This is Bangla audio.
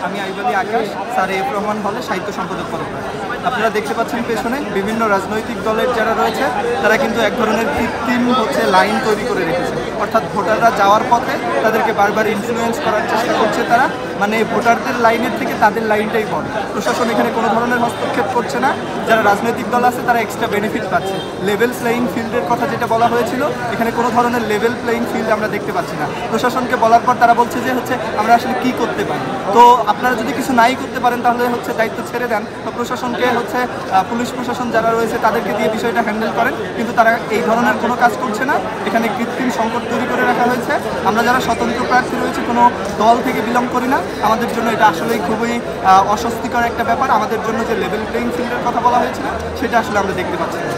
আমি আইব আলী আকাশ, স্যার এফ রহমান হলে সাহিত্য সম্পাদক পদপ্রার্থী। আপনারা দেখতে পাচ্ছেন পেছনে বিভিন্ন রাজনৈতিক দলের যারা রয়েছে তারা কিন্তু এক ধরনের কৃত্রিম লাইন তৈরি করে রেখেছে, অর্থাৎ ভোটাররা যাওয়ার পথে তাদেরকে বারবার ইনফ্লুয়েন্স করার চেষ্টা করছে তারা, মানে ভোটারদের লাইনের থেকে তাদের লাইনটাই পড়ে। প্রশাসন এখানে কোনো ধরনের হস্তক্ষেপ করছে না, যারা রাজনৈতিক দল আছে তারা এক্সট্রা বেনিফিট পাচ্ছে। লেভেল প্লেয়িং ফিল্ডের কথা যেটা বলা হয়েছিল, এখানে কোনো ধরনের লেভেল প্লেয়িং ফিল্ড আমরা দেখতে পাচ্ছি না। প্রশাসনকে বলার পর তারা বলছে যে আমরা আসলে কী করতে পারি। তো আপনারা যদি কিছু নাই করতে পারেন তাহলে দায়িত্ব ছেড়ে দেন, তো প্রশাসনকে পুলিশ প্রশাসন যারা রয়েছে তাদেরকে দিয়ে বিষয়টা হ্যান্ডেল করেন, কিন্তু তারা এই ধরনের কোনো কাজ করছে না। এখানে কৃত্রিম সংকট তৈরি করে রাখা হয়েছে। আমরা যারা স্বতন্ত্র প্রার্থী রয়েছে, কোনো দল থেকে বিলং করি না, আমাদের জন্য এটা আসলেই খুবই অস্বস্তিকর একটা ব্যাপার। আমাদের জন্য যে লেভেল প্লেয়িং ফিল্ডের কথা বলা হয়েছিল সেটা আসলে আমরা দেখতে পাচ্ছি না।